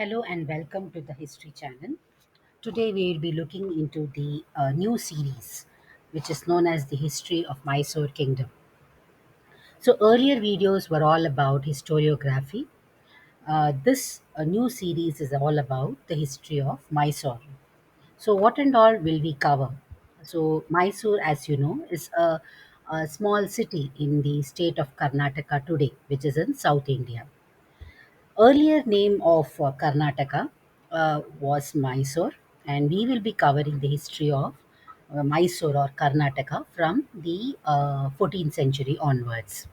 Hello and welcome to the History Channel. Today we will be looking into the new series which is known as the History of Mysore Kingdom. So earlier videos were all about historiography. This new series is all about the history of Mysore. So what and all will we cover? So Mysore, as you know, is a small city in the state of Karnataka today, which is in South India. Earlier name of Karnataka was Mysore, and we will be covering the history of Mysore or Karnataka from the 14th century onwards.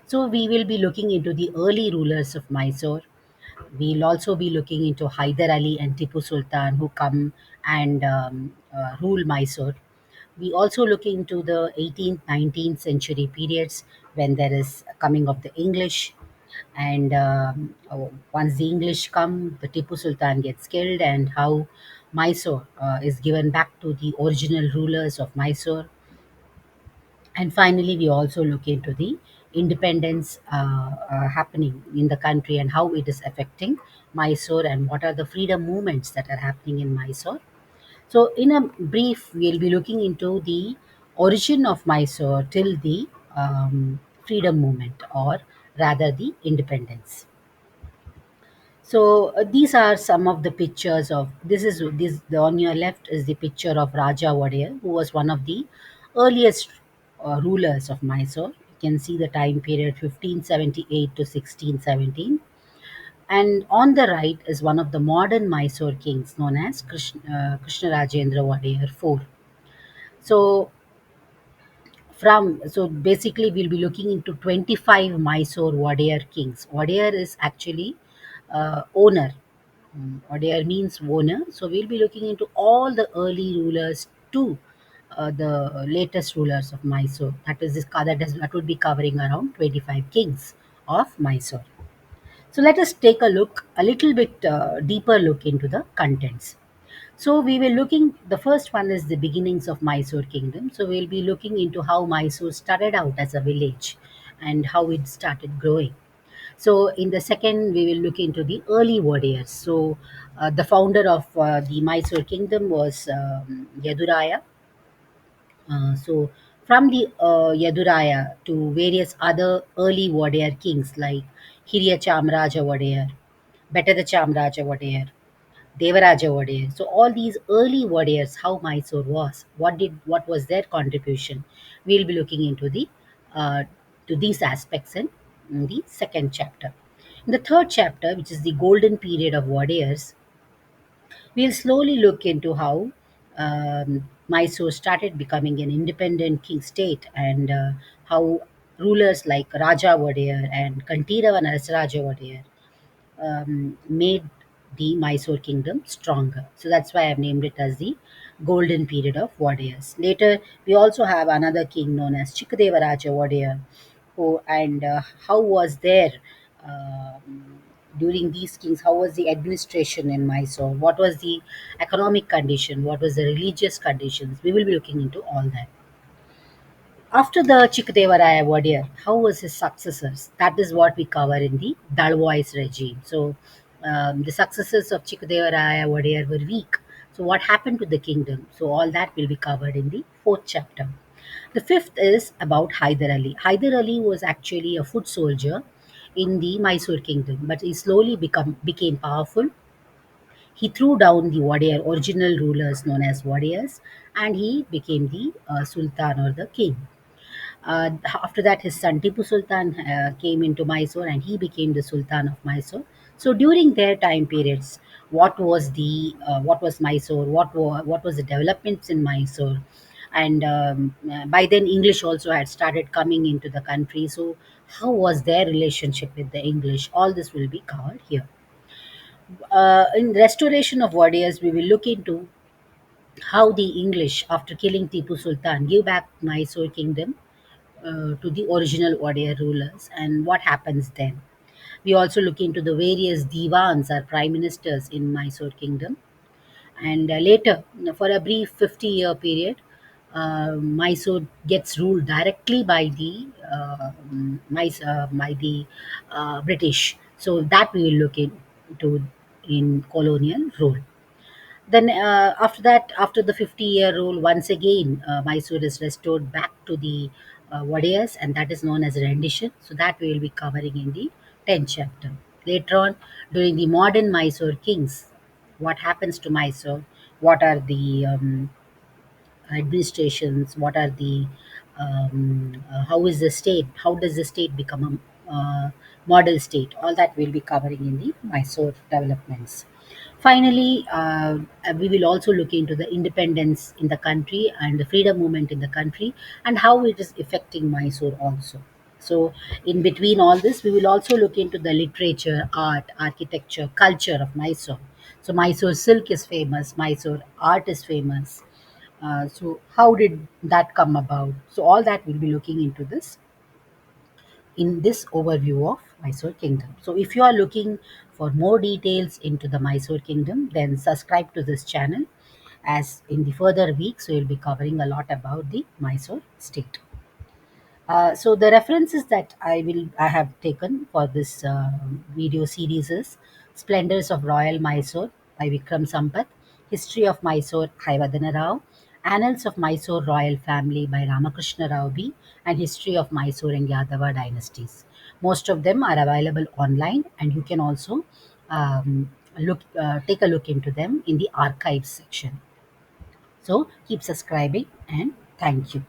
So we will be looking into the early rulers of Mysore. We'll also be looking into Hyder Ali and Tipu Sultan who come and rule Mysore. We also look into the 18th, 19th century periods when there is coming of the English. And once the English come, the Tipu Sultan gets killed, and how Mysore is given back to the original rulers of Mysore. And finally, we also look into the independence happening in the country and how it is affecting Mysore and what are the freedom movements that are happening in Mysore. So, in a brief, we'll be looking into the origin of Mysore till the freedom movement, or rather the independence. So these are some of the pictures of this. The on your left is the picture of Raja Wodeyar, who was one of the earliest rulers of Mysore. You can see the time period 1578 to 1617. And on the right is one of the modern Mysore kings known as Krishna Rajendra Wodeyar IV. So so basically we'll be looking into 25 Mysore Wodeyar kings. Wodeyar is actually owner. Wodeyar means owner. So we'll be looking into all the early rulers to the latest rulers of Mysore. That would be covering around 25 kings of Mysore. So let us take a look, a little bit deeper look into the contents. So we were looking, the first one is the beginnings of Mysore kingdom. So we'll be looking into how Mysore started out as a village and how it started growing. So in the second, we will look into the early warriors. So the founder of the Mysore kingdom was Yaduraya. So from the Yaduraya to various other early warrior kings like Hiriya Chamraja Wodeyar, Better Chamraja Wodeyar, Devaraja Wodeyar. So all these early warriors, how Mysore was, what was their contribution? We'll be looking into the to these aspects in the second chapter. In the third chapter, which is the golden period of warriors, we'll slowly look into how Mysore started becoming an independent king state, and how rulers like Raja Wodeyar and Kantiravan Narasaraja Wodeyar made the Mysore kingdom stronger. So that's why I've named it as the golden period of warriors. Later, we also have another king known as Chikadevaraja Wodeyar, who and how was there during these kings? How was the administration in Mysore? What was the economic condition? What was the religious conditions? We will be looking into all that. After the Chikdevaraya Wodeyar, how was his successors? That is what we cover in the Dalwise regime. So, the successors of Chikdevaraya Wodeyar were weak. So, what happened to the kingdom? So, all that will be covered in the fourth chapter. The fifth is about Hyder Ali. Hyder Ali was actually a foot soldier in the Mysore kingdom, but he slowly became powerful. He threw down the Wodeyar original rulers known as Wodeyars, and he became the Sultan or the king. After that, his son Tipu Sultan came into Mysore, and he became the Sultan of Mysore. So during their time periods, what was Mysore? What was the developments in Mysore? And by then, English also had started coming into the country. So how was their relationship with the English? All this will be covered here. In restoration of warriors, we will look into how the English, after killing Tipu Sultan, give back Mysore kingdom to the original warrior rulers and what happens then. We also look into the various divans or prime ministers in Mysore kingdom. And later, for a brief 50-year period, Mysore gets ruled directly by the British. So that we will look in. to in colonial rule. Then after that, after the 50-year rule, once again Mysore is restored back to the Wodeyars, and that is known as rendition. So that we will be covering in the 10th chapter. Later on, during the modern Mysore kings, what happens to Mysore? What are the administrations? What are the how is the state? How does the state become a model state? All that we'll be covering in the Mysore developments. Finally, we will also look into the independence in the country and the freedom movement in the country, and how it is affecting Mysore also. So, in between all this, we will also look into the literature, art, architecture, culture of Mysore. So, Mysore silk is famous, Mysore art is famous. So, how did that come about? So, all that we'll be looking into this in this overview of Mysore Kingdom. So, if you are looking for more details into the Mysore Kingdom, then subscribe to this channel, as in the further weeks we will be covering a lot about the Mysore state. So the references that I have taken for this video series is Splendors of Royal Mysore by Vikram Sampath, History of Mysore Haivadana Rao, Annals of Mysore Royal Family by Ramakrishna Rao B, and History of Mysore and Yadava Dynasties. Most of them are available online, and you can also take a look into them in the archives section. So keep subscribing, and thank you.